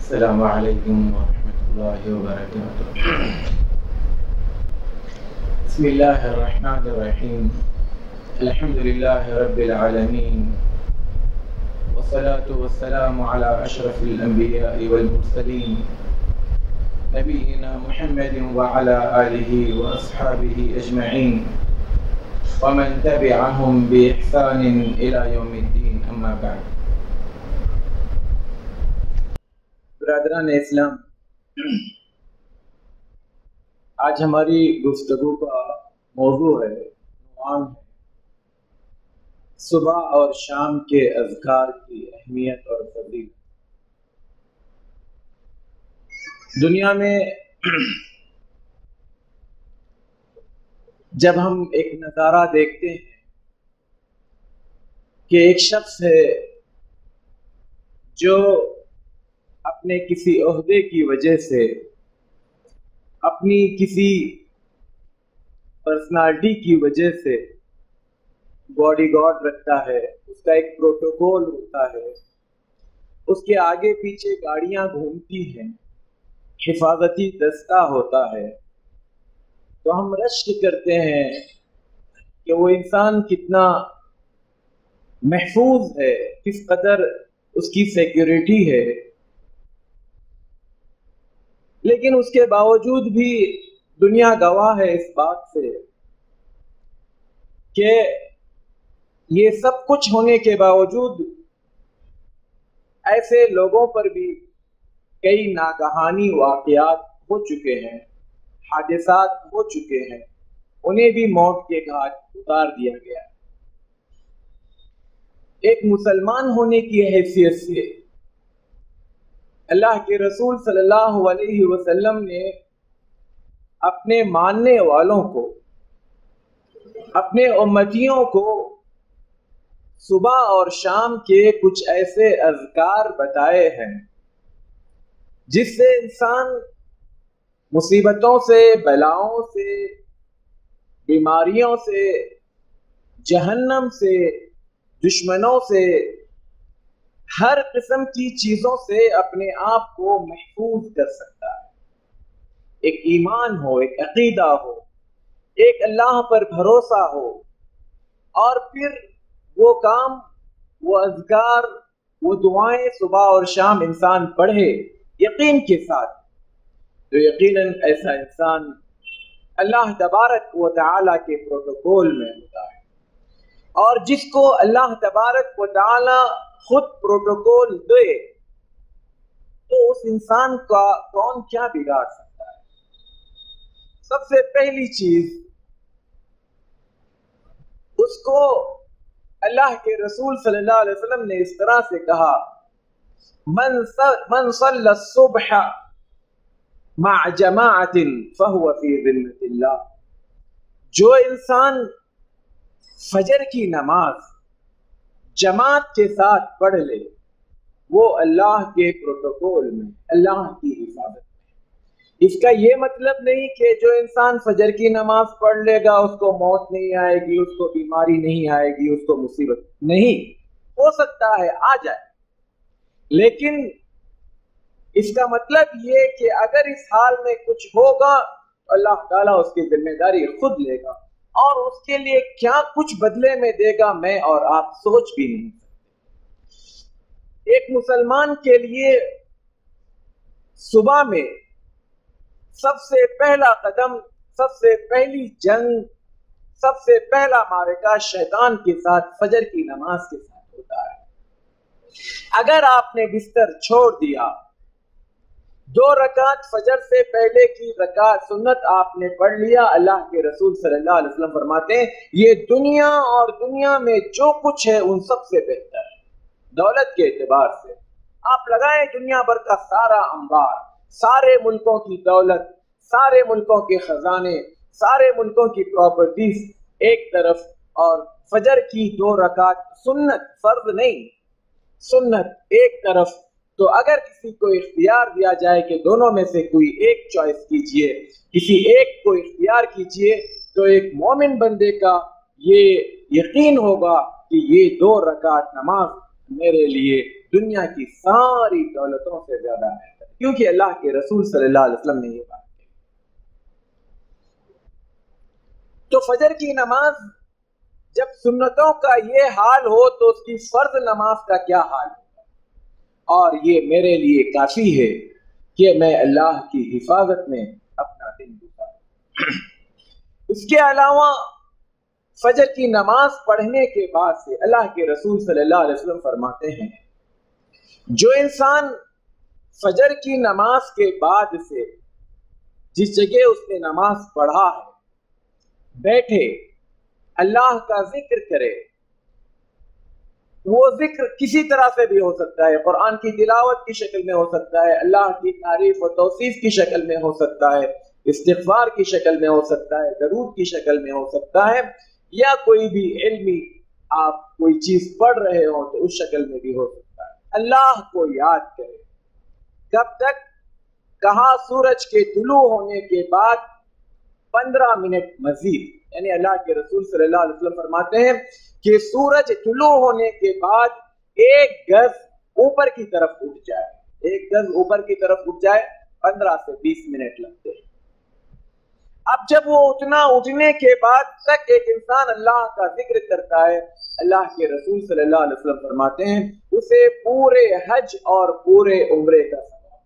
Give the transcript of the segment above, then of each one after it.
السلام علیکم ورحمۃ اللہ وبرکاتہ۔ بسم اللہ الرحمن الرحیم، الحمد للہ رب العالمین، والصلاة والسلام علی اشرف الانبیاء والمرسلین، نبینا محمد وعلی آلہ واصحابہ اجمعین، ومن تبعهم بإحسان إلى يوم الدین، اما بعد۔ برادران اسلام، آج ہماری گفتگو کا موضوع ہے، عنوان ہے صبح اور شام کے اذکار کی اہمیت اور فضیلت۔ دنیا میں جب ہم ایک نظارہ دیکھتے ہیں کہ ایک شخص ہے جو اپنے کسی عہدے کی وجہ سے، اپنی کسی پرسنالٹی کی وجہ سے باڈی گارڈ رکھتا ہے، اس کا ایک پروٹوکول ہوتا ہے، اس کے آگے پیچھے گاڑیاں گھومتی ہیں، حفاظتی دستہ ہوتا ہے، تو ہم رشک کرتے ہیں کہ وہ انسان کتنا محفوظ ہے، کس قدر اس کی سیکیورٹی ہے، لیکن اس کے باوجود بھی دنیا گواہ ہے اس بات سے کہ یہ سب کچھ ہونے کے باوجود ایسے لوگوں پر بھی کئی ناگہانی واقعات ہو چکے ہیں، حادثات ہو چکے ہیں، انہیں بھی موت کے گھاٹ اتار دیا گیا۔ ایک مسلمان ہونے کی حیثیت سے اللہ کے رسول صلی اللہ علیہ وسلم نے اپنے ماننے والوں کو، اپنے امتیوں کو صبح اور شام کے کچھ ایسے اذکار بتائے ہیں جس سے انسان مصیبتوں سے، بلاؤں سے، بیماریوں سے، جہنم سے، دشمنوں سے، ہر قسم کی چیزوں سے اپنے آپ کو محفوظ کر سکتا ہے۔ ایک ایمان ہو، ایک عقیدہ ہو، ایک اللہ پر بھروسہ ہو، اور پھر وہ کام، وہ اذکار، وہ دعائیں صبح اور شام انسان پڑھے یقین کے ساتھ، تو یقیناً ایسا انسان اللہ تبارک و تعالیٰ کے پروٹوکول میں ہوتا ہے، اور جس کو اللہ تبارک و تعالیٰ خود پروٹوکول دے تو اس انسان کا کون کیا بگاڑ سکتا ہے؟ سب سے پہلی چیز، اس کو اللہ کے رسول صلی اللہ علیہ وسلم نے اس طرح سے کہا، من صلی الصبح مع جماعت فهو فی ذمۃ اللہ، جو انسان فجر کی نماز جماعت کے ساتھ پڑھ لے وہ اللہ کے پروٹوکول میں، اللہ کی حفاظت میں۔ اس کا یہ مطلب نہیں کہ جو انسان فجر کی نماز پڑھ لے گا اس کو موت نہیں آئے گی، اس کو بیماری نہیں آئے گی، اس کو مصیبت نہیں، ہو سکتا ہے آ جائے، لیکن اس کا مطلب یہ کہ اگر اس حال میں کچھ ہوگا اللہ تعالیٰ اس کی ذمہ داری خود لے گا، اور اس کے لیے کیا کچھ بدلے میں دے گا میں اور آپ سوچ بھی نہیں سکتے۔ ایک مسلمان کے لیے صبح میں سب سے پہلا قدم، سب سے پہلی جنگ، سب سے پہلا معرکہ شیطان کے ساتھ فجر کی نماز کے ساتھ ہوتا ہے۔ اگر آپ نے بستر چھوڑ دیا، 2 رکعت فجر سے پہلے کی رکعت سنت آپ نے پڑھ لیا، اللہ کے رسول صلی اللہ علیہ وسلم فرماتے ہیں یہ دنیا اور دنیا میں جو کچھ ہے ان سب سے بہتر ہے۔ دولت کے اعتبار سے آپ لگائیں دنیا بھر کا سارا انبار، سارے ملکوں کی دولت، سارے ملکوں کے خزانے، سارے ملکوں کی پراپرٹیز ایک طرف، اور فجر کی 2 رکعت سنت، فرض نہیں، سنت ایک طرف، تو اگر کسی کو اختیار دیا جائے کہ دونوں میں سے کوئی ایک چوائس کیجئے، کسی ایک کو اختیار کیجئے، تو ایک مومن بندے کا یہ یقین ہوگا کہ یہ 2 رکعت نماز میرے لیے دنیا کی ساری دولتوں سے زیادہ بہتر، کیونکہ اللہ کے رسول صلی اللہ علیہ وسلم نے یہ بات کی۔ تو فجر کی نماز جب سنتوں کا یہ حال ہو تو اس کی فرض نماز کا کیا حال ہوگا؟ اور یہ میرے لیے کافی ہے کہ میں اللہ کی حفاظت میں اپنا دن گزاروں۔ اس کے علاوہ فجر کی نماز پڑھنے کے بعد سے اللہ کے رسول صلی اللہ علیہ وسلم فرماتے ہیں جو انسان فجر کی نماز کے بعد سے جس جگہ اس نے نماز پڑھا ہے بیٹھے اللہ کا ذکر کرے، وہ ذکر کسی طرح سے بھی ہو سکتا ہے، قرآن کی تلاوت کی شکل میں ہو سکتا ہے، اللہ کی تعریف و توصیف کی شکل میں ہو سکتا ہے، استغفار کی شکل میں ہو سکتا ہے، درود کی شکل میں ہو سکتا ہے، یا کوئی بھی علمی آپ کوئی چیز پڑھ رہے ہو تو اس شکل میں بھی ہو سکتا ہے۔ اللہ کو یاد کرے، کب تک؟ کہا سورج کے طلوع ہونے کے بعد 15 منٹ مزید، یعنی اللہ کے رسول صلی اللہ علیہ وسلم فرماتے ہیں کہ سورج طلوع ہونے کے بعد 1 گز اوپر کی طرف اٹھ جائے، 1 گز اوپر کی طرف اٹھ جائے، 15 سے 20 منٹ لگتے ہیں۔ اب جب وہ اٹھنے کے بعد تک ایک انسان اللہ کا ذکر کرتا ہے، اللہ کے رسول صلی اللہ علیہ وسلم فرماتے ہیں اسے پورے حج اور پورے عمرے کا ثواب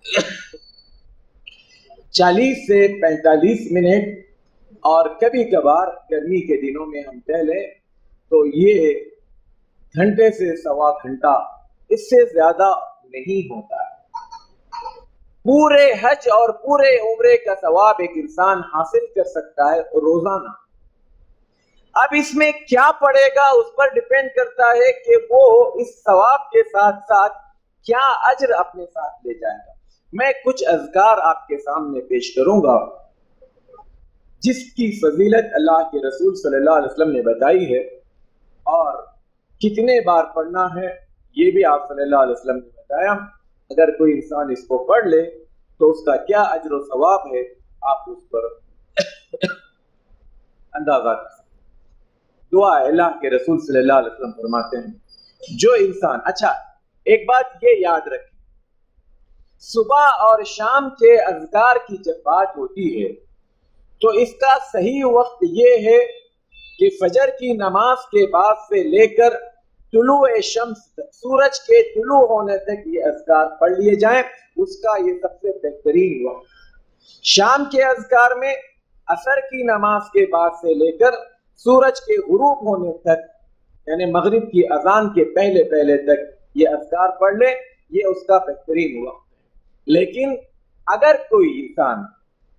ملے گا۔ 40 سے 45 منٹ، اور کبھی کبھار گرمی کے دنوں میں ہم ٹہلے تو یہ گھنٹے سے سوا گھنٹہ، اس سے زیادہ نہیں ہوتا ہے۔ پورے حج اور پورے عمرے کا ثواب ایک انسان حاصل کر سکتا ہے روزانہ۔ اب اس میں کیا پڑے گا اس پر ڈیپینڈ کرتا ہے کہ وہ اس ثواب کے ساتھ ساتھ کیا اجر اپنے ساتھ لے جائے گا۔ میں کچھ اذکار آپ کے سامنے پیش کروں گا جس کی فضیلت اللہ کے رسول صلی اللہ علیہ وسلم نے بتائی ہے، اور کتنے بار پڑھنا ہے یہ بھی آپ صلی اللہ علیہ وسلم نے بتایا۔ اگر کوئی انسان اس کو پڑھ لے تو اس کا کیا اجر و ثواب ہے آپ اس پر اندازہ کر سکتے ہیں۔ دعا ہے، اللہ کے رسول صلی اللہ علیہ وسلم فرماتے ہیں جو انسان، اچھا ایک بات یہ یاد رکھیں، صبح اور شام کے اذکار کی جب بات ہوتی ہے تو اس کا صحیح وقت یہ ہے کہ فجر کی نماز کے بعد سے لے کر طلوع شمس تک، سورج کے طلوع ہونے تک یہ اذکار پڑھ لیے جائیں، اس کا یہ سب سے بہترین وقت۔ شام کے اذکار میں عصر کی نماز کے بعد سے لے کر سورج کے غروب ہونے تک، یعنی مغرب کی اذان کے پہلے پہلے تک یہ اذکار پڑھ لیں، یہ اس کا بہترین وقت ہے۔ لیکن اگر کوئی انسان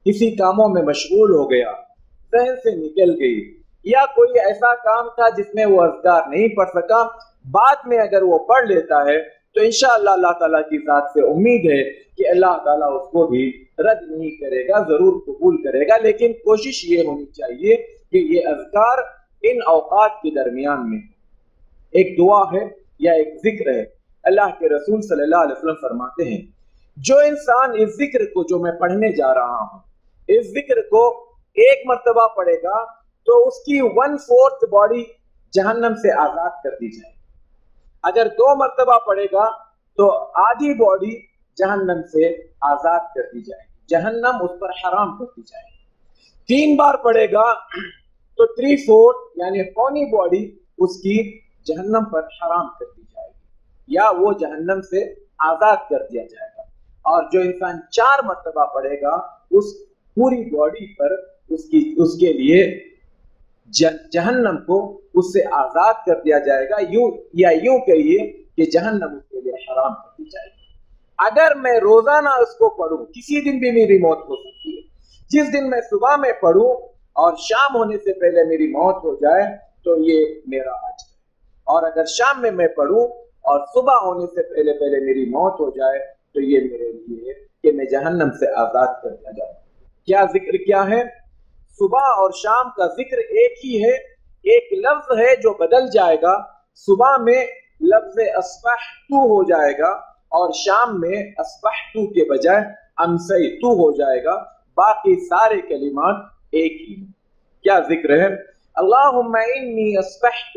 کسی کاموں میں مشغول ہو گیا، ذہن سے نکل گئی، یا کوئی ایسا کام تھا جس میں وہ اذکار نہیں پڑھ سکا، بعد میں اگر وہ پڑھ لیتا ہے تو انشاءاللہ اللہ تعالیٰ کی ذات سے امید ہے کہ اللہ تعالیٰ اس کو بھی رد نہیں کرے گا، ضرور قبول کرے گا۔ لیکن کوشش یہ ہونی چاہیے کہ یہ اذکار ان اوقات کے درمیان میں ایک دعا ہے یا ایک ذکر ہے۔ اللہ کے رسول صلی اللہ علیہ وسلم فرماتے ہیں جو انسان اس ذکر کو جو میں پڑھنے جا رہا ہوں، اس ذکر کو 1 مرتبہ پڑھے گا تو اس کی 1/4 باڈی جہنم سے آزاد کر دی جائے گی۔ اگر 2 مرتبہ پڑھے گا تو آدھی باڈی جہنم سے آزاد کر دی جائے گی، جہنم اس پر حرام کر دی جائے گی۔ 3 بار پڑھے گا تو 3/4 یعنی پونی باڈی اس کی جہنم پر حرام کر دی جائے گی، یا وہ جہنم سے آزاد کر دیا جائے گا۔ اور جو انسان 4 مرتبہ پڑھے گا اس پوری باڈی پر اس کے لیے جہنم کو اس سے آزاد کر دیا جائے گا، یوں کہیے کہ جہنم اس کے لیے حرام کر دی جائے گی۔ اگر میں روزانہ اس کو پڑھوں، کسی دن بھی میری موت ہو سکتی ہے، جس دن میں صبح میں پڑھوں اور شام ہونے سے پہلے میری موت ہو جائے تو یہ میرا اجر ہے، اور اگر شام میں پڑھوں اور صبح ہونے سے پہلے میری موت ہو جائے تو یہ میرے لیے کہ میں جہنم سے آزاد کر دیا جاؤں۔ کیا ذکر کیا ہے؟ صبح اور شام کا ذکر ایک ہی ہے، ایک لفظ ہے جو بدل جائے گا۔ صبح میں لفظ اصبحت ہو جائے گا اور شام میں اصبحت کے بجائے امسیت ہو جائے گا، باقی سارے کلمات ایک ہی ہیں۔ کیا ذکر ہے؟ اللہم انی اصبحت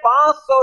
500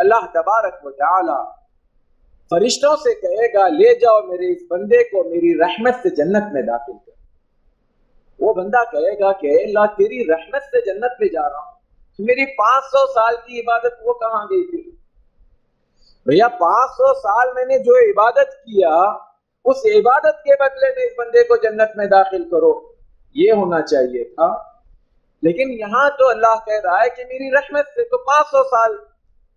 اللہ تبارک و تعالی فرشتوں سے کہے گا لے جاؤ میرے اس بندے کو میری رحمت سے جنت میں داخل کر. وہ بندہ کہے گا کہ اے اللہ تیری رحمت سے جنت میں جا رہا ہوں، میری 500 سال کی عبادت وہ کہاں گئی تھی؟ بھیا 500 سال میں نے جو عبادت کیا اس عبادت کے بدلے میں اس بندے کو جنت میں داخل کرو، یہ ہونا چاہیے تھا. لیکن یہاں تو اللہ کہہ رہا ہے کہ میری رحمت سے، تو 500 سال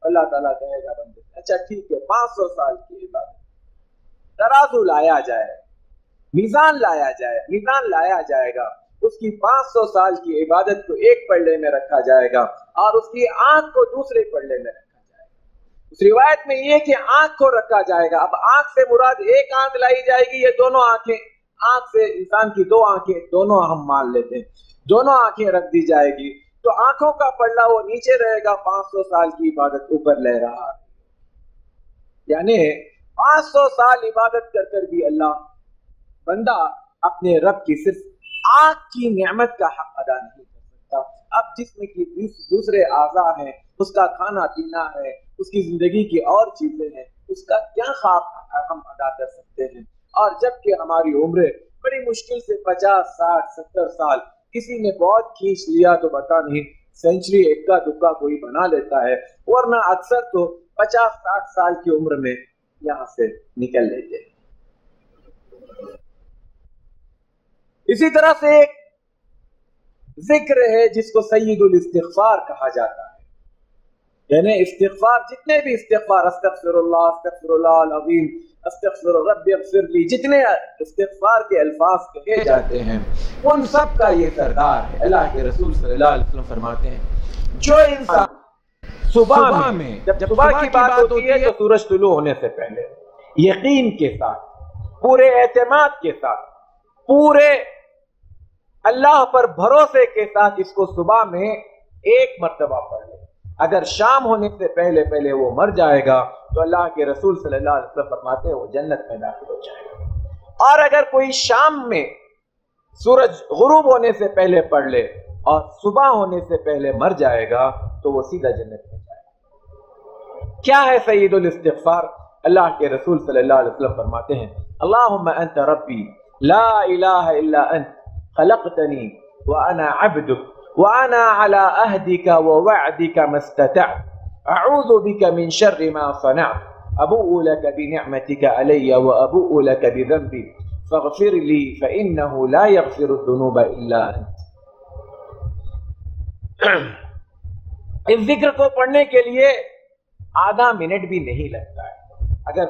اللہ تعالیٰ کہے گا بندے اچھا ٹھیک ہے 500 سال کی عبادت. ترازو لایا جائے، میزان لایا جائے، میزان لایا جائے گا، اس کی 500 سال کی عبادت کو ایک پلڑے میں رکھا جائے گا اور اس کی آنکھ کو دوسرے پلڑے میں رکھا جائے گا. اس روایت میں یہ کہ آنکھ کو رکھا جائے گا. اب آنکھ سے مراد ایک آنکھ لائی جائے گی، یہ دونوں آنکھیں، آنکھ سے انسان کی 2 آنکھیں دونوں ہم مان لیتے ہیں، دونوں آنکھیں رکھ دی جائے گی تو آنکھوں کا پلڑا وہ نیچے رہے گا، 500 سال کی عبادت اوپر لے رہا ہے. یعنی 500 سال عبادت کر کر بھی اللہ بندہ اپنے رب کی صرف آنکھ کی نعمت کا حق ادا نہیں کر سکتا. اب جسم کی دوسرے اعضاء ہیں، اس کا کھانا پینا ہے، اس کی زندگی کی اور چیزیں ہیں، اس کا کیا حق ہم ادا کر سکتے ہیں؟ اور جبکہ ہماری عمریں بڑی مشکل سے 50 60 70 سال، کسی نے بہت کھینچ لیا تو پتا نہیں سینچری اکا دکا کوئی بنا لیتا ہے، ورنہ اکثر تو 50 60 سال کی عمر میں یہاں سے نکل لیتے ہیں. اسی طرح سے ایک ذکر ہے جس کو سید الاستغفار کہا جاتا ہے، یعنی استغفار، جتنے بھی استغفار، استغفر اللہ العظیم، استغفر رب اغفر لی، جتنے استغفار کے الفاظ کہے جاتے ہیں ان سب کا یہ سردار ہے. اللہ کے رسول صلی اللہ علیہ وسلم فرماتے ہیں جو انسان صبح میں، جب صبح کی بات ہوتی ہے تو سورج طلوع ہونے سے پہلے یقین کے ساتھ، پورے اعتماد کے ساتھ، پورے اللہ پر بھروسے کے ساتھ اس کو صبح میں ایک مرتبہ پڑھ لے، اگر شام ہونے سے پہلے پہلے وہ مر جائے گا تو اللہ کے رسول صلی اللہ علیہ وسلم فرماتے ہیں وہ جنت میں داخل ہو جائے گا. اور اگر کوئی شام میں سورج غروب ہونے سے پہلے پڑھ لے اور صبح ہونے سے پہلے مر جائے گا تو وہ سیدھا جنت میں جائے گا. کیا ہے سید الاستغفار؟ اللہ کے رسول صلی اللہ علیہ وسلم فرماتے ہیں اللہم انت ربی لا الہ الا انت خلقتنی وانا عبدک وانا علی عہدک ووعدک ما استطعت اعوذ بک من شر ما صنعت ابوء لک بنعمتک علی وابوء لک بذنبی فاغفر لی فانہ لا یغفر الذنوب الا انت. اس ذکر کو پڑھنے کے لیے آدھا منٹ بھی نہیں لگتا ہے. اگر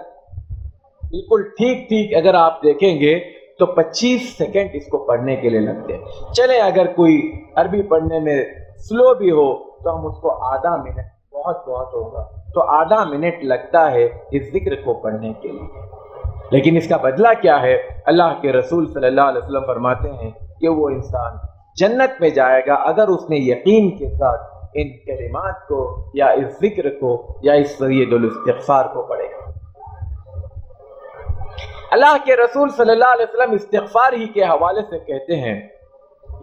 بالکل ٹھیک اگر آپ دیکھیں گے تو 25 سیکنڈ اس کو پڑھنے کے لیے لگتے ہیں. چلے اگر کوئی عربی پڑھنے میں سلو بھی ہو تو ہم اس کو آدھا منٹ، بہت ہوگا تو آدھا منٹ لگتا ہے اس ذکر کو پڑھنے کے لیے. لیکن اس کا بدلہ کیا ہے؟ اللہ کے رسول صلی اللہ علیہ وسلم فرماتے ہیں کہ وہ انسان جنت میں جائے گا اگر اس نے یقین کے ساتھ ان کلمات کو یا اس ذکر کو یا اس سید الاستغفار کو پڑھے گا. اللہ کے رسول صلی اللہ علیہ وسلم استغفار ہی کے حوالے سے کہتے ہیں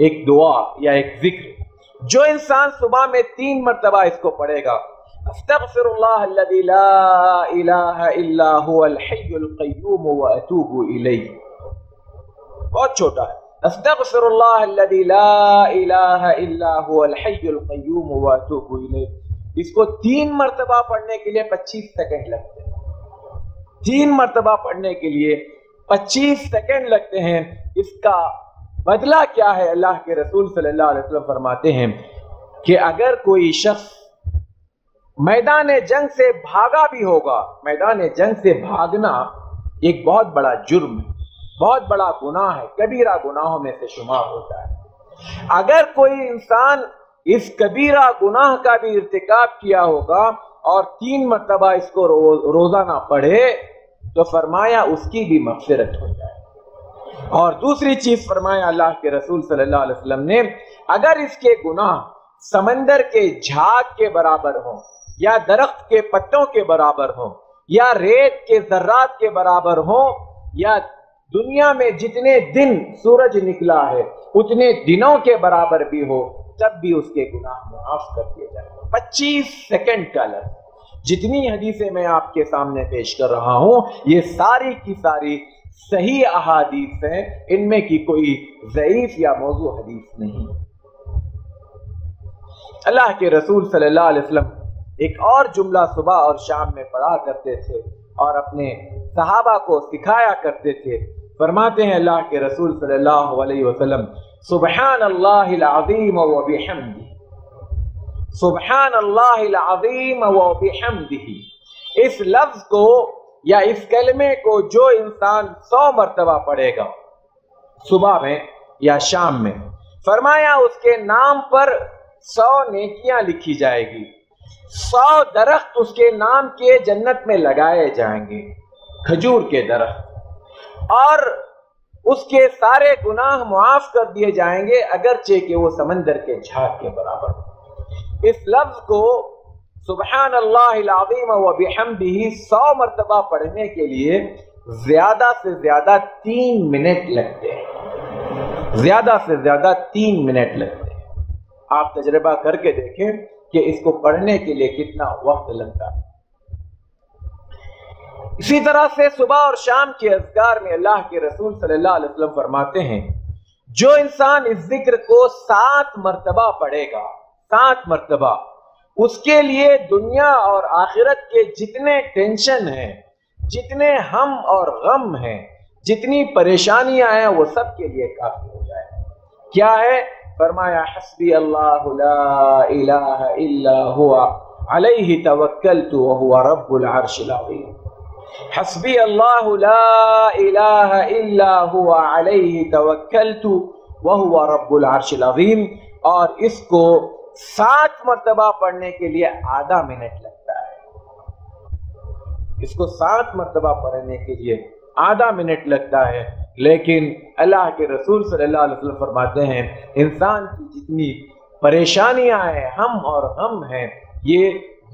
ایک دعا یا ایک ذکر جو انسان صبح میں 3 مرتبہ اس کو پڑھے گا، استغفر اللہ الذی لا الہ الا هو الحی القیوم واتوب الیہ، بہت چھوٹا ہے، استغفر اللہ الذی لا الہ الا هو الحی القیوم واتوب الیہ. اس کو 3 مرتبہ پڑھنے کے لیے 25 سیکنڈ لگتے ہیں. 3 مرتبہ پڑھنے کے لیے 25 سیکنڈ لگتے ہیں. اس کا بدلہ کیا ہے؟ اللہ کے رسول صلی اللہ علیہ وسلم فرماتے ہیں کہ اگر کوئی شخص میدان جنگ سے بھاگا بھی ہوگا، میدان جنگ سے بھاگنا ایک بہت بڑا جرم ہے، بہت بڑا گناہ ہے، کبیرہ گناہوں میں سے شمار ہوتا ہے. اگر کوئی انسان اس کبیرہ گناہ کا بھی ارتکاب کیا ہوگا اور 3 مرتبہ اس کو روزانہ پڑھے تو فرمایا اس کی بھی مغفرت ہو جائے. اور دوسری چیز فرمایا اللہ کے رسول صلی اللہ علیہ وسلم نے، اگر اس کے گناہ سمندر کے جھاگ کے برابر ہوں یا درخت کے پتوں کے برابر ہوں یا ریت کے ذرات کے برابر ہوں یا دنیا میں جتنے دن سورج نکلا ہے اتنے دنوں کے برابر بھی ہو، تب بھی اس کے گناہ معاف کر دیے جائیں. 25 سیکنڈ کا لفظ جتنی حدیثیں میں آپ کے سامنے پیش کر رہا ہوں یہ ساری کی ساری صحیح احادیث ہیں، ان میں کی کوئی ضعیف یا موضوع حدیث نہیں۔ اللہ کے رسول صلی اللہ علیہ وسلم ایک اور جملہ صبح اور شام میں پڑھا کرتے تھے اور اپنے صحابہ کو سکھایا کرتے تھے۔ فرماتے ہیں اللہ کے رسول صلی اللہ علیہ وسلم، سبحان اللہ العظیم و بحمدہ، سبحان اللہ العظیم و بحمدہ۔ اس لفظ کو یا اس کلمے کو جو انسان 100 مرتبہ پڑھے گا صبح میں یا شام میں، فرمایا اس کے نام پر 100 نیکیاں لکھی جائے گی، 100 درخت اس کے نام کے جنت میں لگائے جائیں گے، کھجور کے درخت، اور اس کے سارے گناہ معاف کر دیے جائیں گے اگرچہ کہ وہ سمندر کے جھاگ کے برابر۔ اس لفظ کو سبحان اللہ العظیم و بحمدہ 100 مرتبہ پڑھنے کے لیے زیادہ سے زیادہ 3 منٹ لگتے ہیں، زیادہ سے زیادہ 3 منٹ لگتے ہیں۔ آپ تجربہ کر کے دیکھیں کہ اس کو پڑھنے کے لیے کتنا وقت لگتا ہے۔ اسی طرح سے صبح اور شام کے اذکار میں اللہ کے رسول صلی اللہ علیہ وسلم فرماتے ہیں، جو انسان اس ذکر کو 7 مرتبہ پڑھے گا، 7 مرتبہ، اس کے لیے دنیا اور آخرت کے جتنے ٹینشن ہیں، جتنے ہم اور غم ہیں، جتنی پریشانیاں ہیں، وہ سب کے لیے کافی ہو جائے۔ کیا ہے؟ فرمایا حسبی اللہ لا الہ الا ہوا علیہ توکلت وہو رب العرش العظیم۔ حسبی اللہ لا الہ الا ہوا علیہ توکلت وہو رب العرش العظیم، اور اس کو 7 مرتبہ پڑھنے کے لیے آدھا منٹ لگتا ہے۔ اس کو 7 مرتبہ پڑھنے کے لیے آدھا منٹ لگتا ہے، لیکن اللہ کے رسول صلی اللہ علیہ وسلم فرماتے ہیں انسان کی جتنی پریشانیاں ہیں، ہم اور غم ہیں، یہ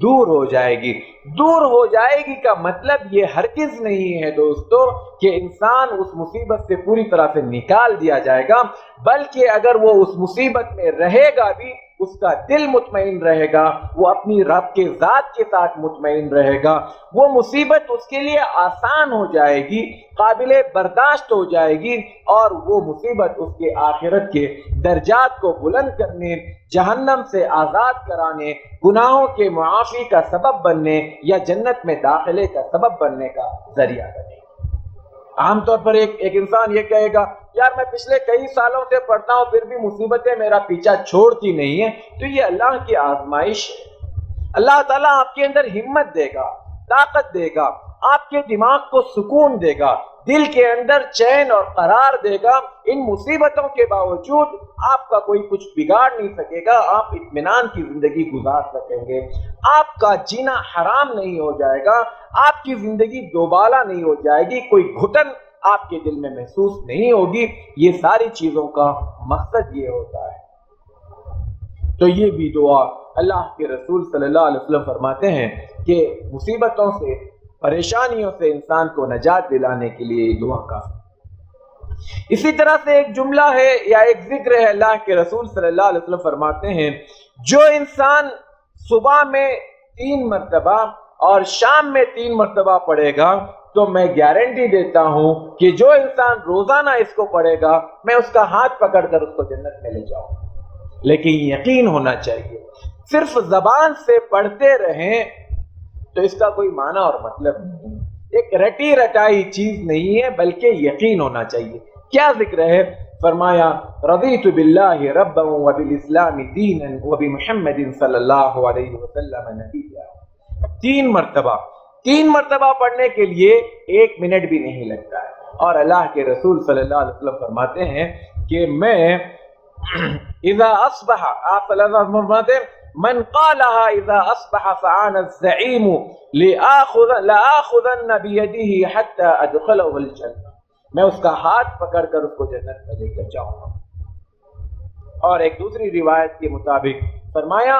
دور ہو جائے گی۔ دور ہو جائے گی کا مطلب یہ ہرگز نہیں ہے دوستو کہ انسان اس مصیبت سے پوری طرح سے نکال دیا جائے گا، بلکہ اگر وہ اس مصیبت میں رہے گا بھی اس کا دل مطمئن رہے گا، وہ اپنی رب کے ذات کے ساتھ مطمئن رہے گا، وہ مصیبت اس کے لیے آسان ہو جائے گی، قابل برداشت ہو جائے گی، اور وہ مصیبت اس کے آخرت کے درجات کو بلند کرنے، جہنم سے آزاد کرانے، گناہوں کے معافی کا سبب بننے یا جنت میں داخلے کا سبب بننے کا ذریعہ بنے۔ عام طور پر ایک انسان یہ کہے گا یار میں پچھلے کئی سالوں سے پڑھتا ہوں پھر بھی مصیبتیں میرا پیچھا چھوڑتی نہیں ہیں، تو یہ اللہ کی آزمائش ہے۔ اللہ تعالیٰ آپ کے اندر ہمت دے گا، طاقت دے گا، آپ کے دماغ کو سکون دے گا، دل کے اندر چین اور قرار دے گا۔ ان مصیبتوں کے باوجود آپ کا کوئی کچھ بگاڑ نہیں سکے گا، آپ اطمینان کی زندگی گزار سکیں گے، آپ کا جینا حرام نہیں ہو جائے گا، آپ کی زندگی دوبالا نہیں ہو جائے گی، کوئی گھٹن آپ کے دل میں محسوس نہیں ہوگی۔ یہ ساری چیزوں کا مقصد یہ ہوتا ہے۔ تو یہ بھی دعا اللہ کے رسول صلی اللہ علیہ وسلم فرماتے ہیں کہ مصیبتوں سے، پریشانیوں سے انسان کو نجات دلانے کے لیے یہ دعا کافی۔ اسی طرح سے ایک جملہ ہے یا ایک ذکر ہے، اللہ کے رسول صلی اللہ علیہ وسلم فرماتے ہیں جو انسان صبح میں 3 مرتبہ اور شام میں 3 مرتبہ پڑھے گا تو میں گارنٹی دیتا ہوں کہ جو انسان روزانہ اس کو پڑھے گا میں اس کا ہاتھ پکڑ کر اس کو جنت میں لے جاؤں گا۔ لیکن یقین ہونا چاہیے، صرف زبان سے پڑھتے رہیں تو اس کا کوئی معنی اور مطلب نہیں، ایک رٹی رٹائی چیز نہیں ہے، بلکہ یقین ہونا چاہیے۔ کیا ذکر ہے؟ فرمایا رضیت باللہ ربا وبالاسلام دینا وبمحمد صلی اللہ علیہ وسلم نبیا۔ 3 مرتبہ پڑھنے کے لیے 1 منٹ بھی نہیں لگتا ہے، اور اللہ کے رسول صلی اللہ علیہ وسلم فرماتے ہیں کہ میں اذا اصبح، آپ صلی اللہ علیہ وسلم فرماتے ہیں من قالها اذا اصبح فعان الزعیم لآخذن بیدہ حتی ادخلہ الجنہ، میں اس کا ہاتھ پکڑ کر اس کو جنت میں لے کر جاؤں گا۔ اور ایک دوسری روایت کے مطابق فرمایا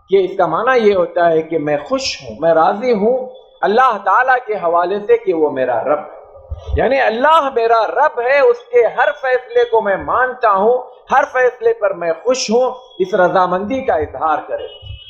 کہ اس کا معنی یہ ہوتا ہے کہ میں خوش ہوں، میں راضی ہوں اللہ تعالیٰ کے حوالے سے کہ وہ میرا رب ہے، یعنی اللہ میرا رب ہے، اس کے ہر فیصلے کو میں مانتا ہوں، ہر فیصلے پر میں خوش ہوں، اس رضامندی کا اظہار کرے۔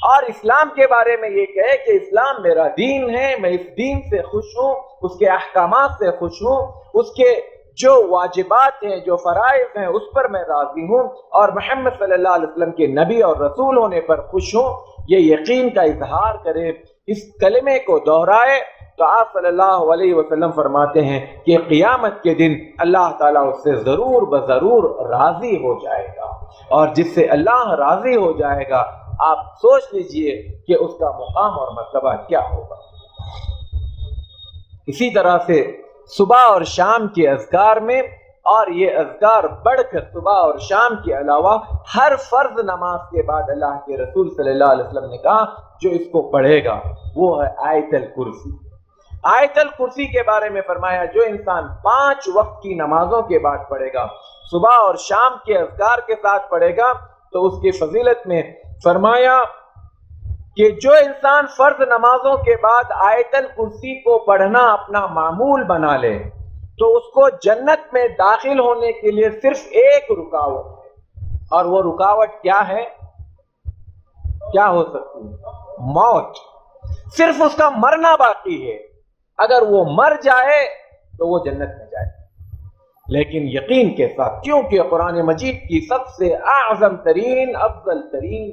اور اسلام کے بارے میں یہ کہے کہ اسلام میرا دین ہے، میں اس دین سے خوش ہوں، اس کے احکامات سے خوش ہوں، اس کے جو واجبات ہیں، جو فرائض ہیں، اس پر میں راضی ہوں، اور محمد صلی اللہ علیہ وسلم کے نبی اور رسول ہونے پر خوش ہوں، یہ یقین کا اظہار کرے، اس کلمے کو دہرائے، تو آپ صلی اللہ علیہ وسلم فرماتے ہیں کہ قیامت کے دن اللہ تعالیٰ اس سے ضرور بضرور راضی ہو جائے گا، اور جس سے اللہ راضی ہو جائے گا آپ سوچ لیجئے کہ اس کا مقام اور مرتبہ کیا ہوگا۔ اسی طرح سے صبح اور شام کے اذکار میں، اور یہ اذکار بڑھ کر صبح اور شام کے علاوہ ہر فرض نماز کے بعد اللہ کے رسول صلی اللہ علیہ وسلم نے کہا جو اس کو پڑھے گا وہ ہے آیت الکرسی۔ آیت الکرسی کے بارے میں فرمایا جو انسان 5 وقت کی نمازوں کے بعد پڑھے گا، صبح اور شام کے اذکار کے ساتھ پڑھے گا، تو اس کی فضیلت میں فرمایا کہ جو انسان فرض نمازوں کے بعد آیت الکرسی کو پڑھنا اپنا معمول بنا لے تو اس کو جنت میں داخل ہونے کے لیے صرف ایک رکاوٹ ہے، اور وہ رکاوٹ کیا ہے؟ کیا ہو سکتی ہے؟ موت۔ صرف اس کا مرنا باقی ہے، اگر وہ مر جائے تو وہ جنت میں جائے، لیکن یقین کے ساتھ، کیونکہ قرآن مجید کی سب سے اعظم ترین افضل ترین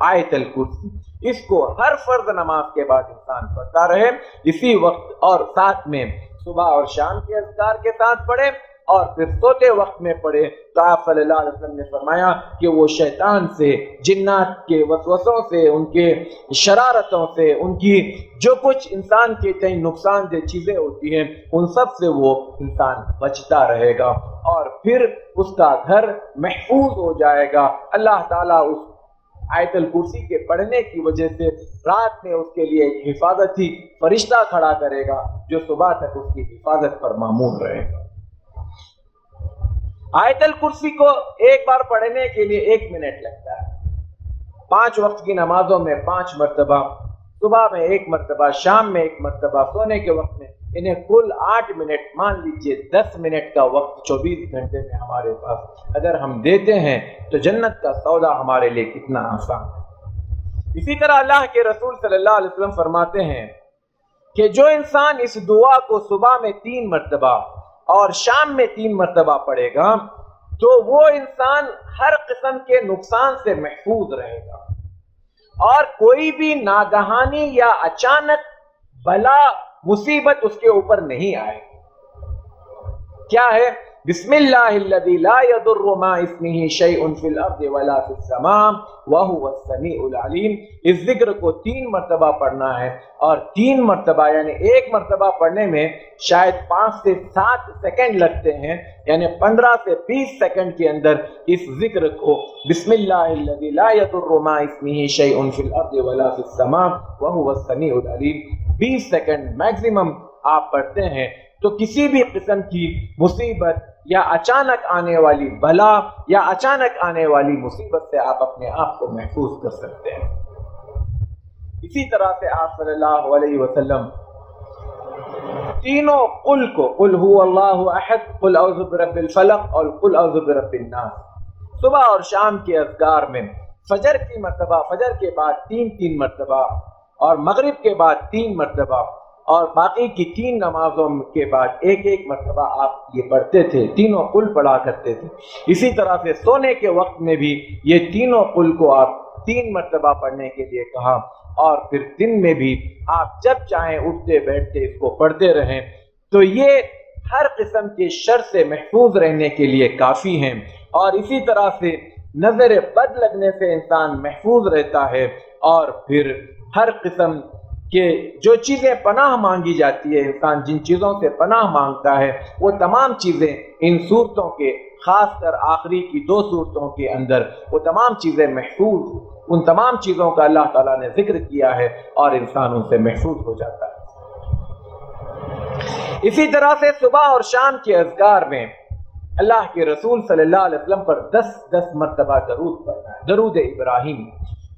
آیت الکرسی، اس کو ہر فرض نماز کے بعد انسان پڑھتا رہے اسی وقت، اور ساتھ میں صبح اور شام کے اذکار کے ساتھ پڑھے، اور پھر سوتے وقت میں پڑھے، تو آپ صلی اللہ علیہ وسلم نے فرمایا کہ وہ شیطان سے، جنات کے وسوسوں سے، ان کے شرارتوں سے، ان کی جو کچھ انسان کے تئیں نقصان دہ چیزیں ہوتی ہیں ان سب سے وہ انسان بچتا رہے گا، اور پھر اس کا گھر محفوظ ہو جائے گا۔ اللہ تعالیٰ اس آیت الکرسی کے پڑھنے کی وجہ سے رات میں اس کے لیے ایک حفاظتی فرشتہ کھڑا کرے گا جو صبح تک اس کی حفاظت پر مامور رہے گا۔ آیت الکرسی کو ایک بار پڑھنے کے لیے 1 منٹ لگتا ہے۔ 5 وقت کی نمازوں میں 5 مرتبہ، صبح میں 1 مرتبہ، شام میں 1 مرتبہ، سونے کے وقت میں، انہیں کل 8 منٹ، مان لیجئے 10 منٹ کا وقت 24 گھنٹے میں ہمارے پاس اگر ہم دیتے ہیں تو جنت کا سودا ہمارے لیے کتنا آسان ہے۔ اسی طرح اللہ کے رسول صلی اللہ علیہ وسلم فرماتے ہیں کہ جو انسان اس دعا کو صبح میں 3 مرتبہ اور شام میں 3 مرتبہ پڑھے گا تو وہ انسان ہر قسم کے نقصان سے محفوظ رہے گا، اور کوئی بھی ناگہانی یا اچانک بلا مصیبت اس کے اوپر نہیں آئے۔ کیا ہے؟ بسم اللہ الذی لا یضر مع اسمہ شیء فی الارض ولا فی السماء وہو السمیع العلیم۔ اس ذکر کو 3 مرتبہ پڑھنا ہے، اور 3 مرتبہ یعنی 1 مرتبہ پڑھنے میں شاید 5 سے 7 سیکنڈ لگتے ہیں، یعنی 15 سے 20 سیکنڈ کے اندر اس ذکر کو بسم اللہ الذی لا یضر مع اسمہ شیء فی الارض ولا فی السماء وہو السمیع العلیم 20 سیکنڈ میکسیمم آپ پڑھتے ہیں تو کسی بھی قسم کی مصیبت یا اچانک آنے والی بلا یا اچانک آنے والی مصیبت سے آپ اپنے آپ کو محفوظ کر سکتے ہیں۔ اسی طرح سے آپ صلی اللہ علیہ وسلم تینوں قل کو، قل هو اللہ احد، قل اعوذ برب الفلق اور قل اعوذ برب الناس، صبح اور شام کے اذکار میں فجر کی مرتبہ، فجر کے بعد 3 مرتبہ، اور مغرب کے بعد 3 مرتبہ، اور باقی کی 3 نمازوں کے بعد 1 مرتبہ آپ یہ پڑھتے تھے، تینوں قل پڑھا کرتے تھے۔ اسی طرح سے سونے کے وقت میں بھی یہ تینوں قل کو آپ 3 مرتبہ پڑھنے کے لیے کہا، اور پھر دن میں بھی آپ جب چاہیں اٹھتے بیٹھتے اس کو پڑھتے رہیں، تو یہ ہر قسم کے شر سے محفوظ رہنے کے لیے کافی ہیں۔ اور اسی طرح سے نظر بد لگنے سے انسان محفوظ رہتا ہے، اور پھر ہر قسم کہ جو چیزیں پناہ مانگی جاتی ہے، انسان جن چیزوں سے پناہ مانگتا ہے وہ تمام چیزیں ان صورتوں کے، خاص کر آخری کی 2 صورتوں کے اندر وہ تمام چیزیں محفوظ، ان تمام چیزوں کا اللہ تعالیٰ نے ذکر کیا ہے اور انسان ان سے محفوظ ہو جاتا ہے۔ اسی طرح سے صبح اور شام کے اذکار میں اللہ کے رسول صلی اللہ علیہ وسلم پر 10 مرتبہ درود پڑھنا ہے، درود ابراہیم۔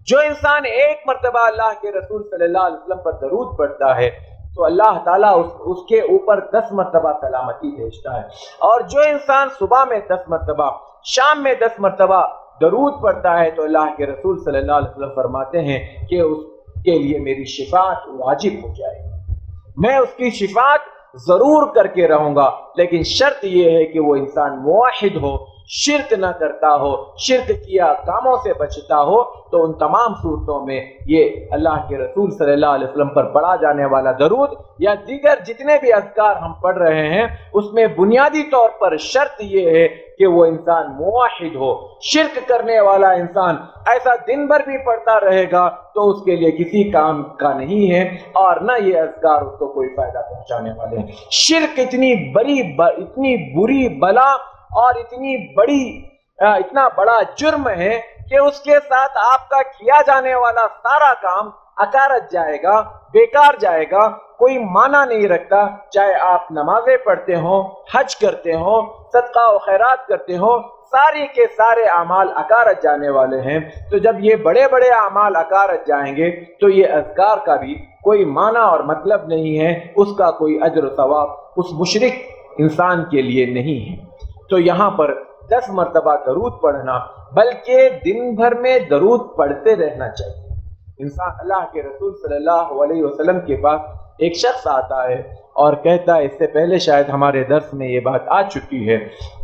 جو انسان 1 مرتبہ اللہ کے رسول صلی اللہ علیہ وسلم پر درود پڑھتا ہے تو اللہ تعالیٰ اس کے اوپر 10 مرتبہ سلامتی بھیجتا ہے، اور جو انسان صبح میں 10 مرتبہ، شام میں 10 مرتبہ درود پڑھتا ہے تو اللہ کے رسول صلی اللہ علیہ وسلم فرماتے ہیں کہ اس کے لیے میری شفاعت واجب ہو جائے گی، میں اس کی شفاعت ضرور کر کے رہوں گا، لیکن شرط یہ ہے کہ وہ انسان موحد ہو، شرک نہ کرتا ہو، شرک کیا کاموں سے بچتا ہو۔ تو ان تمام صورتوں میں یہ اللہ کے رسول صلی اللہ علیہ وسلم پر پڑھا جانے والا درود یا دیگر جتنے بھی اذکار ہم پڑھ رہے ہیں، اس میں بنیادی طور پر شرط یہ ہے کہ وہ انسان موحد ہو۔ شرک کرنے والا انسان ایسا دن بھر بھی پڑھتا رہے گا تو اس کے لیے کسی کام کا نہیں ہے، اور نہ یہ اذکار اس کو کوئی فائدہ پہنچانے والے ہیں۔ شرک اتنی بری بلا اور اتنا بڑا جرم ہے کہ اس کے ساتھ آپ کا کیا جانے والا سارا کام اکارت جائے گا، بیکار جائے گا، کوئی معنی نہیں رکھتا، چاہے آپ نمازیں پڑھتے ہوں، حج کرتے ہوں، صدقہ و خیرات کرتے ہوں، سارے کے سارے اعمال اکارت جانے والے ہیں۔ تو جب یہ بڑے بڑے اعمال اکارت جائیں گے تو یہ اذکار کا بھی کوئی معنی اور مطلب نہیں ہے، اس کا کوئی اجر و ثواب اس مشرک انسان کے لیے نہیں ہے۔ تو یہاں پر 10 مرتبہ درود پڑھنا، بلکہ دن بھر میں درود پڑھتے رہنا چاہیے۔ انسان اللہ کے رسول صلی اللہ علیہ وسلم کے پاس ایک شخص آتا ہے اور کہتا ہے، اس سے پہلے شاید ہمارے درس میں یہ بات آ چکی ہے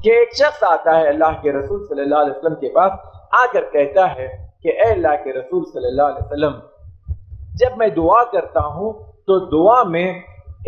کہ ایک شخص آتا ہے اللہ کے رسول صلی اللہ علیہ وسلم کے پاس، آ کر کہتا ہے کہ اے اللہ کے رسول صلی اللہ علیہ وسلم، جب میں دعا کرتا ہوں تو دعا میں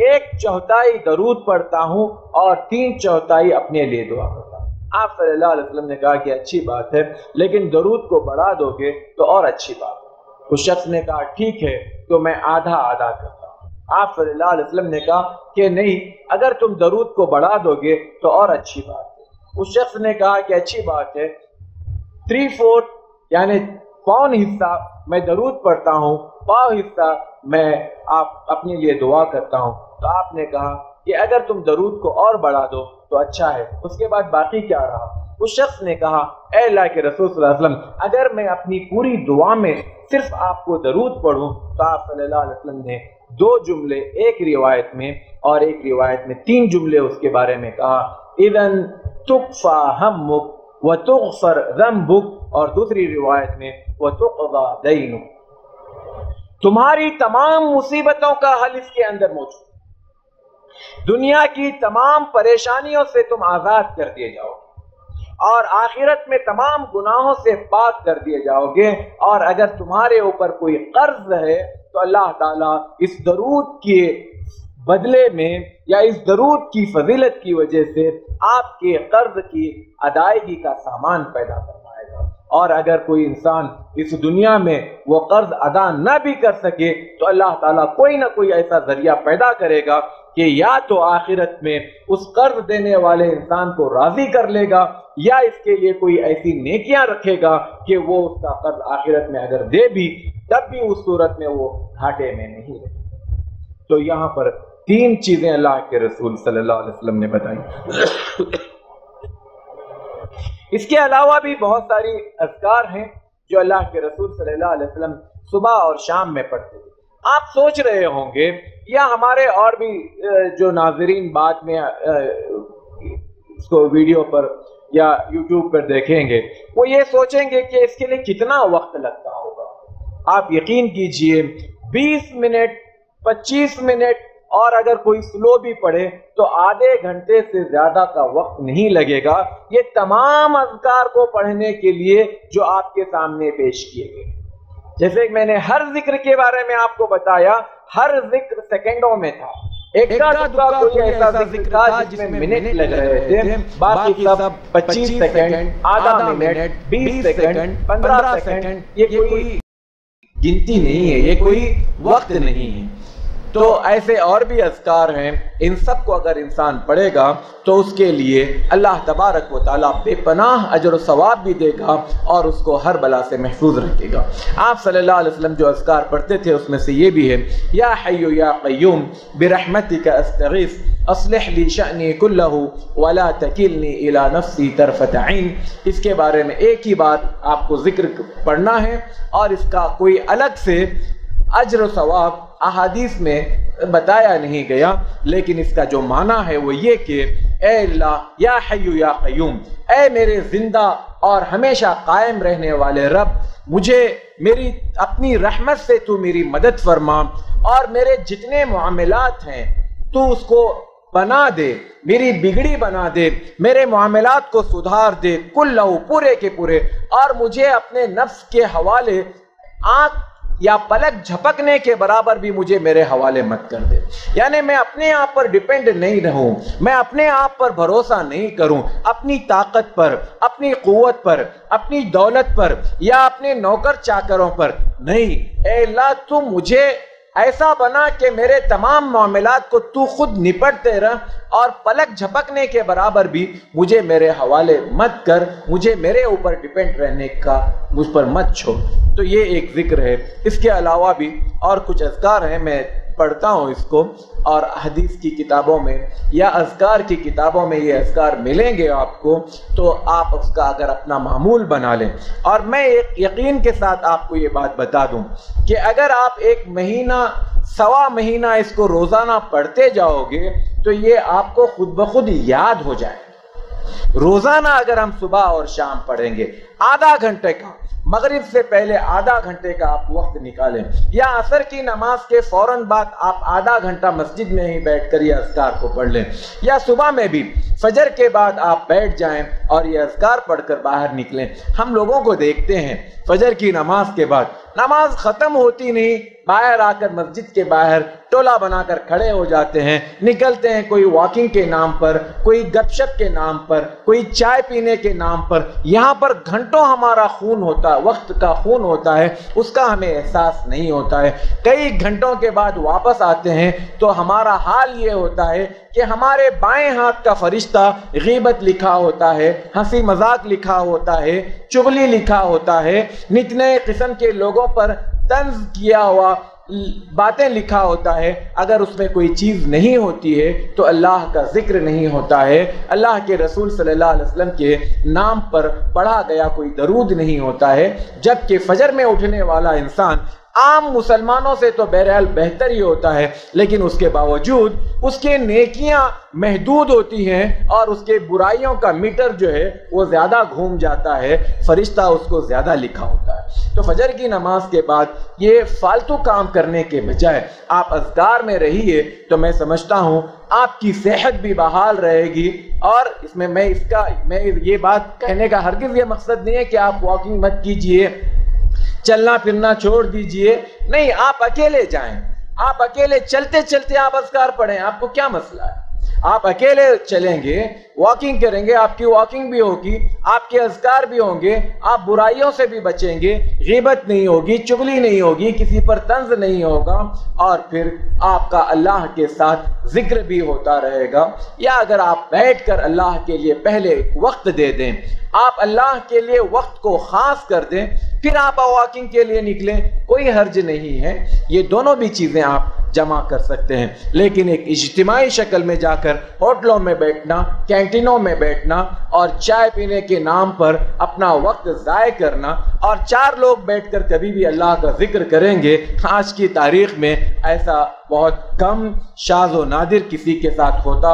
1/4 درود پڑھتا ہوں اور 3/4 اپنے لیے دعا کرتا ہوں۔ آپ صلی اللہ علیہ وسلم نے کہا کہ اچھی بات ہے، لیکن درود کو بڑھا دو گے تو اور اچھی بات ہے۔ اس شخص نے کہا ٹھیک ہے، تو میں آدھا کرتا ہوں۔ آپ صلی اللہ علیہ وسلم نے کہا کہ نہیں، اگر تم درود کو بڑھا دو گے تو اور اچھی بات ہے۔ اس شخص نے کہا کہ اچھی بات ہے، 3/4 یعنی پون حصہ میں درود پڑھتا ہوں، پاؤ حصہ میں اپنے لیے دعا کرتا ہوں۔ تو آپ نے کہا کہ اگر تم درود کو اور بڑھا دو تو اچھا ہے۔ اس کے بعد باقی کیا رہا؟ اس شخص نے کہا اے اللہ کے رسول صلی اللہ علیہ وسلم، اگر میں اپنی پوری دعا میں صرف آپ کو درود پڑھوں تو آپ صلی اللہ علیہ وسلم نے 2 جملے ایک روایت میں اور ایک روایت میں 3 جملے اس کے بارے میں کہا، اذن تکفی ہمک وتغفر ذنبک، اور دوسری روایت میں وتقضی دینک، تمہاری تمام مصیبتوں کا حل اس کے اندر موجود ہے، دنیا کی تمام پریشانیوں سے تم آزاد کر دیے جاؤ اور آخرت میں تمام گناہوں سے پاک کر دیے جاؤ گے، اور اگر تمہارے اوپر کوئی قرض ہے تو اللہ تعالیٰ اس درود کے بدلے میں یا اس درود کی فضیلت کی وجہ سے آپ کے قرض کی ادائیگی کا سامان پیدا فرمائے گا، اور اگر کوئی انسان اس دنیا میں وہ قرض ادا نہ بھی کر سکے تو اللہ تعالیٰ کوئی نہ کوئی ایسا ذریعہ پیدا کرے گا کہ یا تو آخرت میں اس قرض دینے والے انسان کو راضی کر لے گا، یا اس کے لیے کوئی ایسی نیکیاں رکھے گا کہ وہ اس کا قرض آخرت میں اگر دے بھی تب بھی اس صورت میں وہ گھاٹے میں نہیں رہے۔ تو یہاں پر 3 چیزیں اللہ کے رسول صلی اللہ علیہ وسلم نے بتائی۔ اس کے علاوہ بھی بہت ساری اذکار ہیں جو اللہ کے رسول صلی اللہ علیہ وسلم صبح اور شام میں پڑھتے تھے۔ آپ سوچ رہے ہوں گے یا ہمارے اور بھی جو ناظرین بعد میں اس کو ویڈیو پر یا یوٹیوب پر دیکھیں گے وہ یہ سوچیں گے کہ اس کے لیے کتنا وقت لگتا ہوگا۔ آپ یقین کیجئے 20 منٹ 25 منٹ اور اگر کوئی سلو بھی پڑھے تو آدھے گھنٹے سے زیادہ کا وقت نہیں لگے گا یہ تمام اذکار کو پڑھنے کے لیے جو آپ کے سامنے پیش کیے گئے۔ جیسے کہ میں نے ہر ذکر کے بارے میں آپ کو بتایا، ہر ذکر سیکنڈوں میں تھا، ایک کا کوئی ایسا ذکر تھا جس میں منٹ لگ رہے تھے، باقی سب 25 سیکنڈ، آدھا منٹ، 20 سیکنڈ، 15 سیکنڈ، یہ کوئی گنتی نہیں ہے، یہ کوئی وقت نہیں ہے۔ تو ایسے اور بھی اذکار ہیں، ان سب کو اگر انسان پڑھے گا تو اس کے لیے اللہ تبارک و تعالیٰ بے پناہ اجر و ثواب بھی دے گا اور اس کو ہر بلا سے محفوظ رکھے گا۔ آپ صلی اللہ علیہ وسلم جو اذکار پڑھتے تھے اس میں سے یہ بھی ہے، یا حی یا قیوم برحمتک استغیث اصلح لی شأنی کلہ ولا تکلنی الی نفسی طرفۃ عین۔ اس کے بارے میں ایک ہی بار آپ کو ذکر پڑھنا ہے اور اس کا کوئی الگ سے اجر و ثواب احادیث میں بتایا نہیں گیا، لیکن اس کا جو معنی ہے وہ یہ کہ اے اللہ یا حی یا قیوم، اے میرے زندہ اور ہمیشہ قائم رہنے والے رب، مجھے میری اپنی رحمت سے تو میری مدد فرما، اور میرے جتنے معاملات ہیں تو اس کو بنا دے، میری بگڑی بنا دے، میرے معاملات کو سدھار دے، کلہ پورے کے پورے، اور مجھے اپنے نفس کے حوالے آنکھ یا پلک جھپکنے کے برابر بھی مجھے میرے حوالے مت کر دے۔ یعنی میں اپنے آپ پر ڈیپینڈ نہیں رہوں، میں اپنے آپ پر بھروسہ نہیں کروں، اپنی طاقت پر، اپنی قوت پر، اپنی دولت پر یا اپنے نوکر چاکروں پر نہیں۔ اے اللہ تو مجھے ایسا بنا کہ میرے تمام معاملات کو تو خود نپٹتے رہ، اور پلک جھپکنے کے برابر بھی مجھے میرے حوالے مت کر، مجھے میرے اوپر ڈیپینڈ رہنے کا مجھ پر مت چھوڑ۔ تو یہ ایک ذکر ہے۔ اس کے علاوہ بھی اور کچھ اذکار ہیں، میں پڑھتا ہوں اس کو، اور حدیث کی کتابوں میں یا اذکار کی کتابوں میں یہ اذکار ملیں گے آپ کو، تو آپ اس کا اگر اپنا معمول بنا لیں۔ اور میں ایک یقین کے ساتھ آپ کو یہ بات بتا دوں کہ اگر آپ ایک مہینہ سوا مہینہ اس کو روزانہ پڑھتے جاؤ گے تو یہ آپ کو خود بخود یاد ہو جائے۔ روزانہ اگر ہم صبح اور شام پڑھیں گے، آدھا گھنٹے کا، مغرب سے پہلے آدھا گھنٹے کا آپ وقت نکالیں، یا عصر کی نماز کے فوراً بعد آپ آدھا گھنٹہ مسجد میں ہی بیٹھ کر یہ اذکار کو پڑھ لیں، یا صبح میں بھی فجر کے بعد آپ بیٹھ جائیں اور یہ اذکار پڑھ کر باہر نکلیں۔ ہم لوگوں کو دیکھتے ہیں فجر کی نماز کے بعد نماز ختم ہوتی نہیں، باہر آ کر مسجد کے باہر ٹولہ بنا کر کھڑے ہو جاتے ہیں، نکلتے ہیں، کوئی واکنگ کے نام پر، کوئی گپ شپ کے نام پر، کوئی چائے پینے کے نام پر۔ یہاں پر گھنٹوں ہمارا خون ہوتا ہے، وقت کا خون ہوتا ہے، اس کا ہمیں احساس نہیں ہوتا ہے۔ کئی گھنٹوں کے بعد واپس آتے ہیں تو ہمارا حال یہ ہوتا ہے کہ ہمارے بائیں ہاتھ کا فرشتہ غیبت لکھا ہوتا ہے، ہنسی مذاق لکھا ہوتا ہے، چغلی لکھا ہوتا ہے، نت نئے قسم کے لوگوں پر طنز کیا ہوا باتیں لکھا ہوتا ہے۔ اگر اس میں کوئی چیز نہیں ہوتی ہے تو اللہ کا ذکر نہیں ہوتا ہے، اللہ کے رسول صلی اللہ علیہ وسلم کے نام پر پڑھا گیا کوئی درود نہیں ہوتا ہے۔ جبکہ فجر میں اٹھنے والا انسان عام مسلمانوں سے تو بہرحال بہتر ہی ہوتا ہے، لیکن اس کے باوجود اس کے نیکیاں محدود ہوتی ہیں اور اس کے برائیوں کا میٹر جو ہے وہ زیادہ گھوم جاتا ہے، فرشتہ اس کو زیادہ لکھا ہوتا ہے۔ تو فجر کی نماز کے بعد یہ فالتو کام کرنے کے بجائے آپ اذکار میں رہیے تو میں سمجھتا ہوں آپ کی صحت بھی بحال رہے گی۔ اور اس میں میں یہ بات کہنے کا ہرگز یہ مقصد نہیں ہے کہ آپ واکنگ مت کیجئے، چلنا پھرنا چھوڑ دیجئے، نہیں، آپ اکیلے جائیں، آپ اکیلے چلتے چلتے آپ اذکار پڑھیں، آپ کو کیا مسئلہ ہے؟ آپ اکیلے چلیں گے، واکنگ کریں گے، آپ کی واکنگ بھی ہوگی، آپ کے اذکار بھی ہوں گے، آپ برائیوں سے بھی بچیں گے، غیبت نہیں ہوگی، چغلی نہیں ہوگی، کسی پر طنز نہیں ہوگا، اور پھر آپ کا اللہ کے ساتھ ذکر بھی ہوتا رہے گا۔ یا اگر آپ بیٹھ کر اللہ کے لیے پہلے وقت دے دیں، آپ اللہ کے لیے وقت کو خاص کر دیں، پھر آپ واکنگ کے لیے نکلیں، کوئی حرج نہیں ہے۔ یہ دونوں بھی چیزیں آپ جمع کر سکتے ہیں، لیکن ایک اجتماعی شکل میں جا کر ہوٹلوں میں بیٹھنا، کینٹینوں میں بیٹھنا اور چائے پینے کے نام پر اپنا وقت ضائع کرنا، اور چار لوگ بیٹھ کر کبھی بھی اللہ کا ذکر کریں گے، آج کی تاریخ میں ایسا بہت کم، شاذ و نادر کسی کے ساتھ ہوتا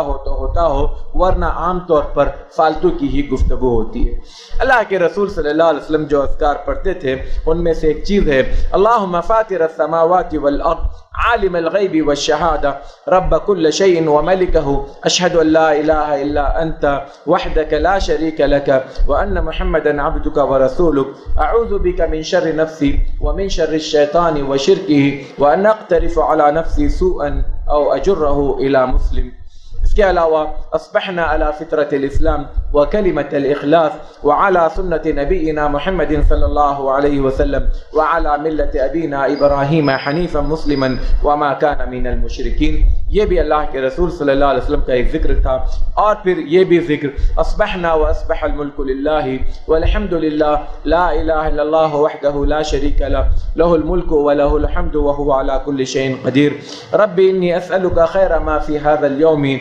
ہو، ورنہ عام طور پر فالتو کی ہی گفتگو ہوتی ہے۔ اللہ کے رسول صلی اللہ علیہ وسلم جو اذکار پڑھتے تھے ان میں سے ایک چیز ہے اللہم فاطر السماوات والارض عالم الغیب والشہادہ رب کل شیء وملکہ اشہد ان لا الہ الا انت وحدک لا شریک لک وان محمدا عبدک ورسولک اعوذ بک من شر نفسی ومن شر الشیطان وشرکہ وان اقترف علی نفسی سوءا او اجرہ الى مسلم۔ اس کے علاوہ اصبحنا على فطرة الاسلام وكلمة الاخلاص وعلى سنة نبينا محمد صلی اللہ علیہ وسلم وعلى ملة ابینا ابراہیم حنیفا مسلما وما كان من المشرکین۔ یہ بھی اللہ کے رسول صلی اللہ علیہ وسلم کا ایک ذکر تھا۔ اور پھر یہ بھی ذکر اصبحنا واصبح الملک للہ والحمد للہ لا الہ الا اللہ وحدہ لا شریک لہ لہ الملک ولہ الحمد وهو على كل شيء قدیر۔ رب انی اسألک خیر ما فی هذا اليوم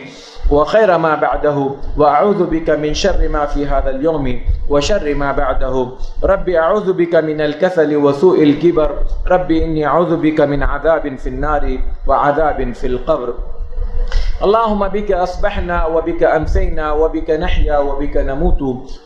وخير ما بعده وأعوذ بك من شر ما في هذا اليوم وشر ما بعده. رب أعوذ بك من الكسل وسوء الكبر. رب إني أعوذ بك من عذاب في النار وعذاب في القبر. اللهم بك أصبحنا وبك أمسينا وبك نحيا وبك نموت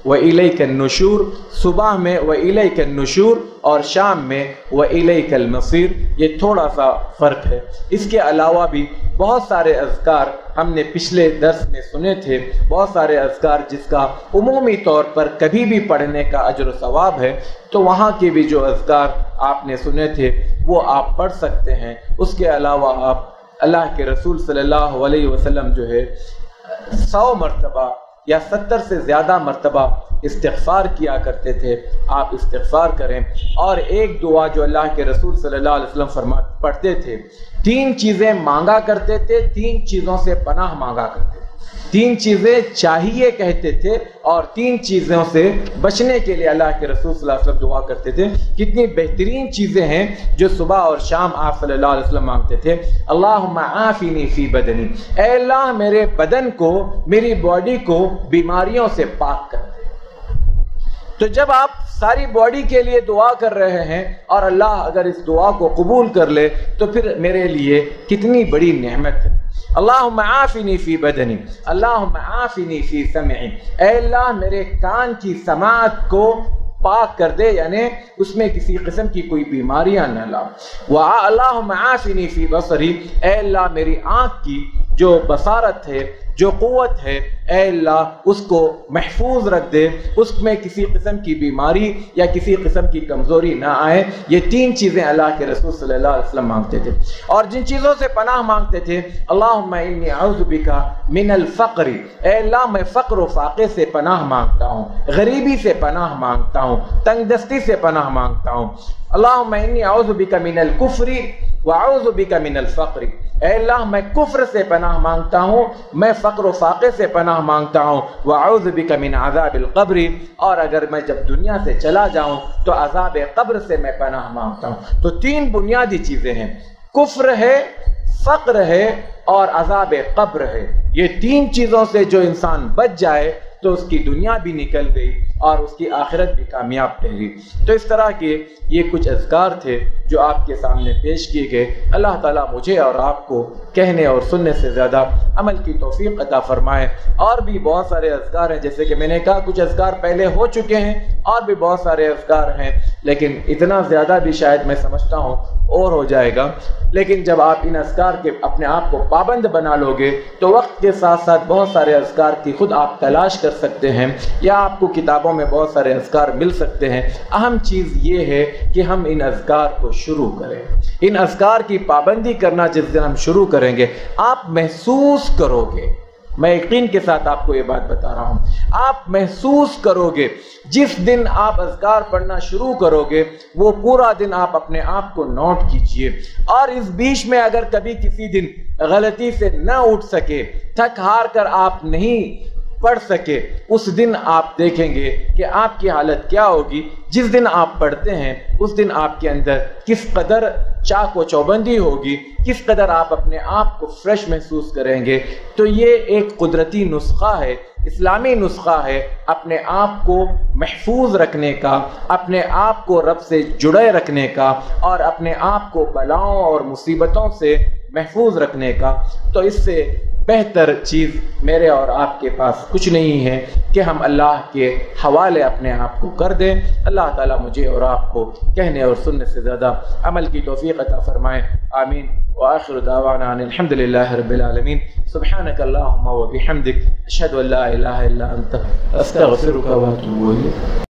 وإليك النشور. صبح میں وإليك النشور اور شام میں وإليك المصير. یہ تھوڑا سا فرق ہے. اس کے علاوہ بھی بہت سارے اذکار ہم نے پچھلے درس میں سنے تھے، بہت سارے اذکار جس کا عمومی طور پر کبھی بھی پڑھنے کا اجر و ثواب ہے، تو وہاں کے بھی جو اذکار آپ نے سنے تھے وہ آپ پڑھ سکتے ہیں. اس کے علاوہ آپ اللہ کے رسول صلی اللہ علیہ وسلم جو ہے 100 مرتبہ یا 70 سے زیادہ مرتبہ استغفار کیا کرتے تھے. آپ استغفار کریں. اور ایک دعا جو اللہ کے رسول صلی اللہ علیہ وسلم پڑھتے تھے، 3 چیزیں مانگا کرتے تھے، 3 چیزوں سے پناہ مانگا کرتے تھے. 3 چیزیں چاہیے کہتے تھے اور 3 چیزوں سے بچنے کے لیے اللہ کے رسول صلی اللہ علیہ وسلم دعا کرتے تھے. کتنی بہترین چیزیں ہیں جو صبح اور شام آپ صلی اللہ علیہ وسلم مانگتے تھے. اللہم عافنی فی بدنی، اے اللہ میرے بدن کو، میری باڈی کو بیماریوں سے پاک کر دے. تو جب آپ ساری باڈی کے لیے دعا کر رہے ہیں اور اللہ اگر اس دعا کو قبول کر لے تو پھر میرے لیے کتنی بڑی نعمت ہے. اللہم عافنی فی بدنی، اللہم عافنی فی سمعی، اے اللہ میرے کان کی سماعت کو پاک کر دے، یعنی اس میں کسی قسم کی کوئی بیماریاں نہ لا. اللہم عافنی فی بصری، اے اللہ میری آنکھ کی جو بصارت ہے، جو قوت ہے، اے اللہ اس کو محفوظ رکھ دے، اس میں کسی قسم کی بیماری یا کسی قسم کی کمزوری نہ آئے. یہ 3 چیزیں اللہ کے رسول صلی اللہ علیہ وسلم مانگتے تھے. اور جن چیزوں سے پناہ مانگتے تھے، اللہم انی اعوذ بک من الفقر، اے اللہ میں فقر و فاقے سے پناہ مانگتا ہوں، غریبی سے پناہ مانگتا ہوں، تنگ دستی سے پناہ مانگتا ہوں. اللہم انی اعوذ بک من الکفر واعوذ بک من الفقر، اے اللہ میں کفر سے پناہ مانگتا ہوں، میں فقر و فاقے سے پناہ مانگتا ہوں. واعوذ بک من عذاب القبر، اور اگر میں جب دنیا سے چلا جاؤں تو عذاب قبر سے میں پناہ مانگتا ہوں. تو 3 بنیادی چیزیں ہیں، کفر ہے، فقر ہے اور عذاب قبر ہے. یہ 3 چیزوں سے جو انسان بچ جائے تو اس کی دنیا بھی نکل گئی اور اس کی آخرت بھی کامیاب ٹھہری. تو اس طرح کے یہ کچھ اذکار تھے جو آپ کے سامنے پیش کیے گئے. اللہ تعالیٰ مجھے اور آپ کو کہنے اور سننے سے زیادہ عمل کی توفیق عطا فرمائے. اور بھی بہت سارے اذکار ہیں، جیسے کہ میں نے کہا کچھ اذکار پہلے ہو چکے ہیں اور بھی بہت سارے اذکار ہیں، لیکن اتنا زیادہ بھی شاید میں سمجھتا ہوں اور ہو جائے گا. لیکن جب آپ ان اذکار کے اپنے آپ کو پابند بنا لو گے تو وقت کے ساتھ ساتھ بہت سارے اذکار کی خود آپ تلاش کر سکتے ہیں، یا آپ کو کتابوں میں بہت سارے اذکار مل سکتے ہیں. اہم چیز یہ ہے کہ ہم ان اذکار کو شروع کریں. ان اذکار کی پابندی کرنا جس دن ہم شروع کریں گے آپ محسوس کرو گے، میں یقین کے ساتھ آپ کو یہ بات بتا رہا ہوں، آپ محسوس کرو گے جس دن آپ اذکار پڑھنا شروع کرو گے وہ پورا دن آپ اپنے آپ کو نوٹ کیجئے. اور اس بیچ میں اگر کبھی کسی دن غلطی سے نہ اٹھ سکے، تھک ہار کر آپ نہیں پڑھ سکے، اس دن آپ دیکھیں گے کہ آپ کی حالت کیا ہوگی. جس دن آپ پڑھتے ہیں اس دن آپ کے اندر کس قدر چاق و چوبندی ہوگی، کس قدر آپ اپنے آپ کو فریش محسوس کریں گے. تو یہ ایک قدرتی نسخہ ہے، اسلامی نسخہ ہے اپنے آپ کو محفوظ رکھنے کا، اپنے آپ کو رب سے جڑے رکھنے کا اور اپنے آپ کو بلاؤں اور مصیبتوں سے محفوظ رکھنے کا. تو اس سے بہتر چیز میرے اور آپ کے پاس کچھ نہیں ہے کہ ہم اللہ کے حوالے اپنے آپ کو کر دیں. اللہ تعالیٰ مجھے اور آپ کو کہنے اور سننے سے زیادہ عمل کی توفیق عطا فرمائے. آمین. وآخر دعوانا ان الحمد للہ رب العالمین. سبحانک اللہم و بحمدک، اشہد ان لا الہ الا انت، استغفرک و اتوب الیک.